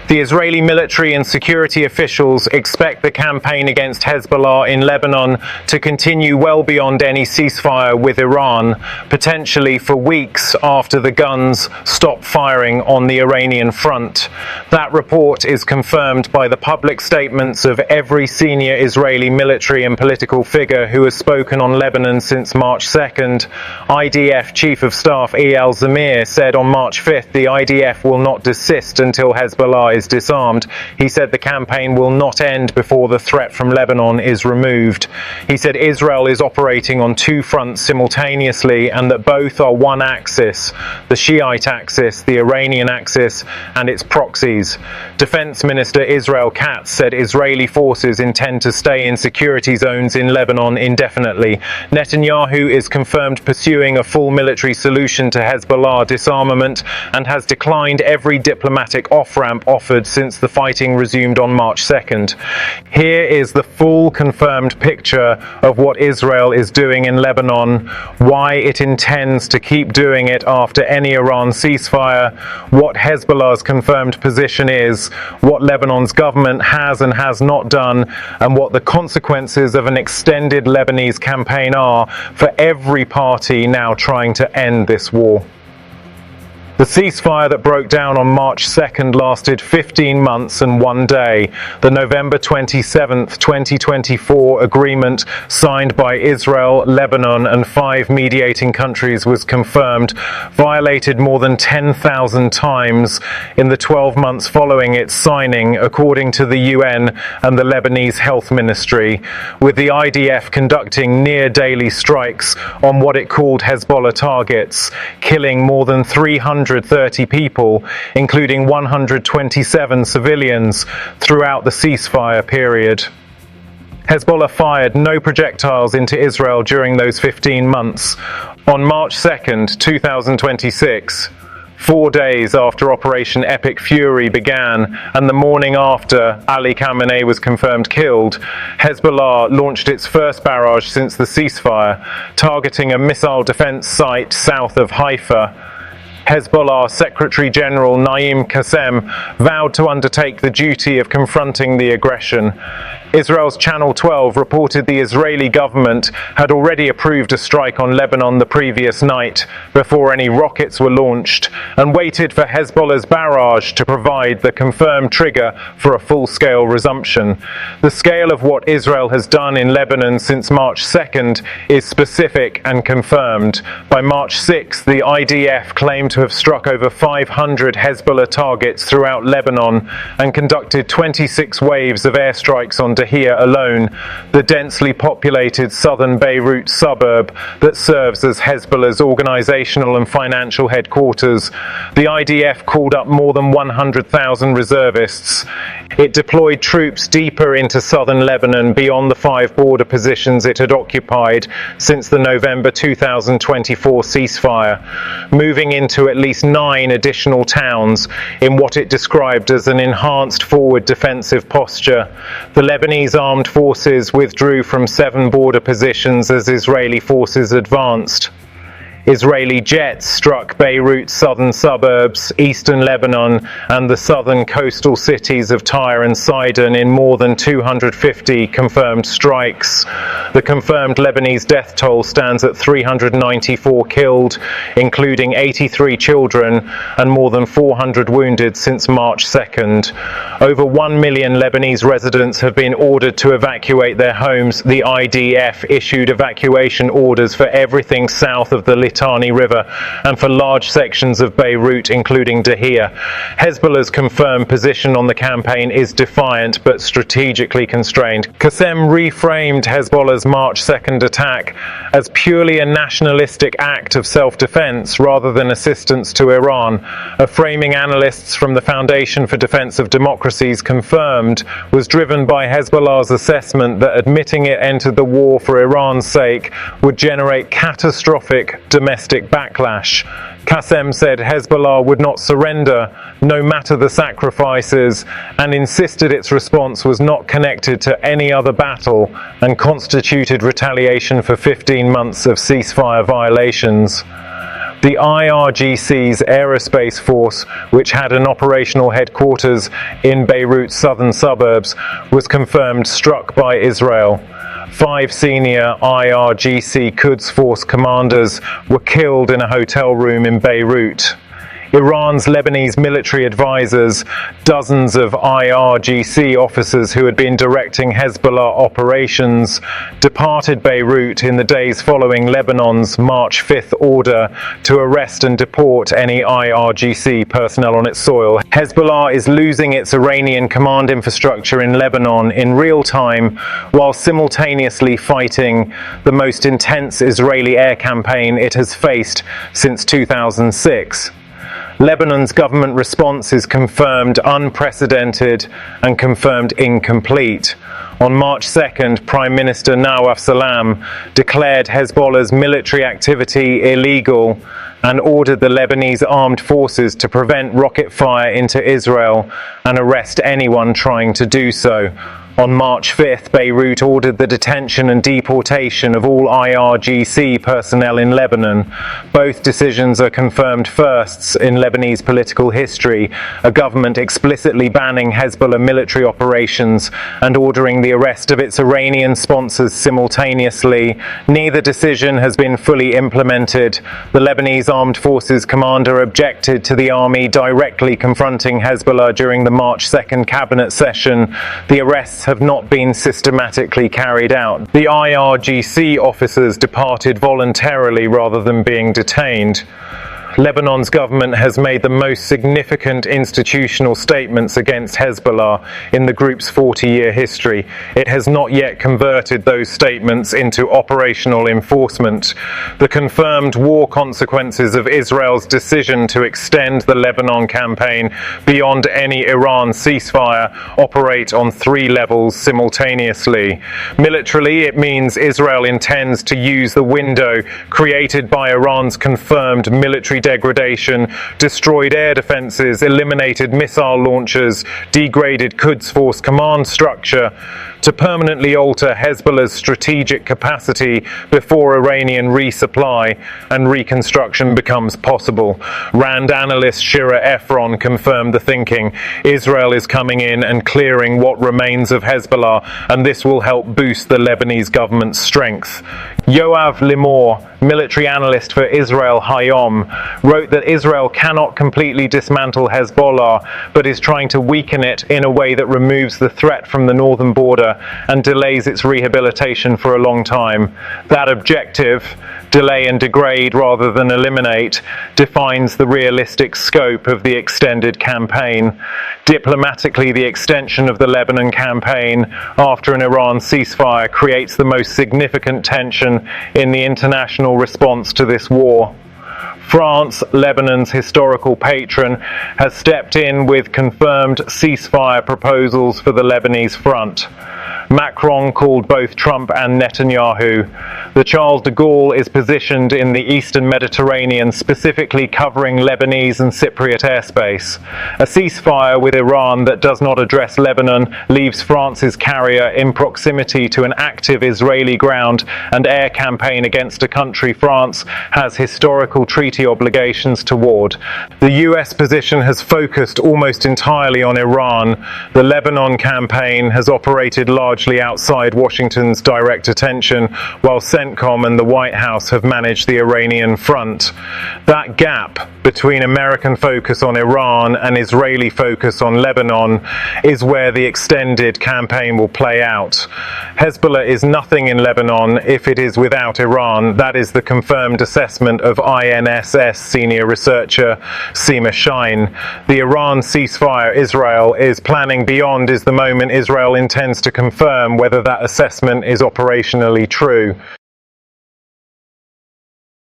The Israeli military and security officials expect the campaign against Hezbollah in Lebanon to continue well beyond any ceasefire with Iran, potentially for weeks after the guns stop firing on the Iranian front. That report is confirmed by the public statements of every senior Israeli military and political figure who has spoken on Lebanon since March 2nd. IDF Chief of Staff Zamir said on March 5th the IDF will not desist until Hezbollah is disarmed. He said the campaign will not end before the threat from Lebanon is removed. He said Israel is operating on two fronts simultaneously and that both are one axis, the Shiite axis, the Iranian axis, and its proxies. Defense Minister Minister Katz said Israeli forces intend to stay in security zones in Lebanon indefinitely. Netanyahu is confirmed pursuing a full military solution to Hezbollah disarmament and has declined every diplomatic off-ramp offered since the fighting resumed on March 2nd. Here is the full confirmed picture of what Israel is doing in Lebanon, why it intends to keep doing it after any Iran ceasefire, what Hezbollah's confirmed position is, what Lebanon's government has and has not done, and what the consequences of an extended Lebanese campaign are for every party now trying to end this war. The ceasefire that broke down on March 2nd lasted 15 months and 1 day. The November 27, 2024 agreement signed by Israel, Lebanon and 5 mediating countries was confirmed, violated more than 10,000 times in the 12 months following its signing, according to the UN and the Lebanese Health Ministry, with the IDF conducting near-daily strikes on what it called Hezbollah targets, killing more than 330 people, including 127 civilians, throughout the ceasefire period. Hezbollah fired no projectiles into Israel during those 15 months. On March 2nd, 2026, 4 days after Operation Epic Fury began and the morning after Ali Khamenei was confirmed killed, Hezbollah launched its first barrage since the ceasefire, targeting a missile defense site south of Haifa. Hezbollah Secretary General Naim Qassem vowed to undertake the duty of confronting the aggression. Israel's Channel 12 reported the Israeli government had already approved a strike on Lebanon the previous night before any rockets were launched, and waited for Hezbollah's barrage to provide the confirmed trigger for a full-scale resumption. The scale of what Israel has done in Lebanon since March 2nd is specific and confirmed. By March 6th, the IDF claimed to have struck over 500 Hezbollah targets throughout Lebanon and conducted 26 waves of airstrikes on Dahia alone, the densely populated southern Beirut suburb that serves as Hezbollah's organizational and financial headquarters. The IDF called up more than 100,000 reservists. It deployed troops deeper into southern Lebanon beyond the 5 border positions it had occupied since the November 2024 ceasefire, moving into at least 9 additional towns in what it described as an enhanced forward defensive posture. The Lebanese armed forces withdrew from 7 border positions as Israeli forces advanced. Israeli jets struck Beirut's southern suburbs, eastern Lebanon, and the southern coastal cities of Tyre and Sidon in more than 250 confirmed strikes. The confirmed Lebanese death toll stands at 394 killed, including 83 children, and more than 400 wounded since March 2nd. Over 1 million Lebanese residents have been ordered to evacuate their homes. The IDF issued evacuation orders for everything south of the Litani River and for large sections of Beirut, including Dahia. Hezbollah's confirmed position on the campaign is defiant but strategically constrained. Qassem reframed Hezbollah's March 2nd attack as purely a nationalistic act of self-defense rather than assistance to Iran, a framing analysts from the Foundation for Defense of Democracies confirmed was driven by Hezbollah's assessment that admitting it entered the war for Iran's sake would generate catastrophic domestic backlash. Qassem said Hezbollah would not surrender, no matter the sacrifices, and insisted its response was not connected to any other battle and constituted retaliation for 15 months of ceasefire violations. The IRGC's aerospace force, which had an operational headquarters in Beirut's southern suburbs, was confirmed struck by Israel. 5 senior IRGC Quds Force commanders were killed in a hotel room in Beirut. Iran's Lebanese military advisors, dozens of IRGC officers who had been directing Hezbollah operations, departed Beirut in the days following Lebanon's March 5th order to arrest and deport any IRGC personnel on its soil. Hezbollah is losing its Iranian command infrastructure in Lebanon in real time, while simultaneously fighting the most intense Israeli air campaign it has faced since 2006. Lebanon's government response is confirmed unprecedented and confirmed incomplete. On March 2nd, Prime Minister Nawaf Salam declared Hezbollah's military activity illegal and ordered the Lebanese armed forces to prevent rocket fire into Israel and arrest anyone trying to do so. On March 5th, Beirut ordered the detention and deportation of all IRGC personnel in Lebanon. Both decisions are confirmed firsts in Lebanese political history, a government explicitly banning Hezbollah military operations and ordering the arrest of its Iranian sponsors simultaneously. Neither decision has been fully implemented. The Lebanese Armed Forces commander objected to the army directly confronting Hezbollah during the March 2nd cabinet session. The arrests have not been systematically carried out. The IRGC officers departed voluntarily rather than being detained. Lebanon's government has made the most significant institutional statements against Hezbollah in the group's 40-year history. It has not yet converted those statements into operational enforcement. The confirmed war consequences of Israel's decision to extend the Lebanon campaign beyond any Iran ceasefire operate on 3 levels simultaneously. Militarily, it means Israel intends to use the window created by Iran's confirmed military degradation, destroyed air defenses, eliminated missile launchers, degraded Quds Force command structure, to permanently alter Hezbollah's strategic capacity before Iranian resupply and reconstruction becomes possible. RAND analyst Shira Efron confirmed the thinking. Israel is coming in and clearing what remains of Hezbollah, and this will help boost the Lebanese government's strength. Yoav Limor, military analyst for Israel Hayom, wrote that Israel cannot completely dismantle Hezbollah, but is trying to weaken it in a way that removes the threat from the northern border and delays its rehabilitation for a long time. That objective, delay and degrade rather than eliminate, defines the realistic scope of the extended campaign. Diplomatically, the extension of the Lebanon campaign after an Iran ceasefire creates the most significant tension in the international response to this war. France, Lebanon's historical patron, has stepped in with confirmed ceasefire proposals for the Lebanese front. Macron called both Trump and Netanyahu. The Charles de Gaulle is positioned in the eastern Mediterranean, specifically covering Lebanese and Cypriot airspace. A ceasefire with Iran that does not address Lebanon leaves France's carrier in proximity to an active Israeli ground and air campaign against a country France has historical treaty obligations toward. The US position has focused almost entirely on Iran. The Lebanon campaign has operated largely outside Washington's direct attention, while CENTCOM and the White House have managed the Iranian front. That gap between American focus on Iran and Israeli focus on Lebanon is where the extended campaign will play out. Hezbollah is nothing in Lebanon if it is without Iran. That is the confirmed assessment of INSS senior researcher Seema Shine. The Iran ceasefire Israel is planning beyond is the moment Israel intends to confirm whether that assessment is operationally true.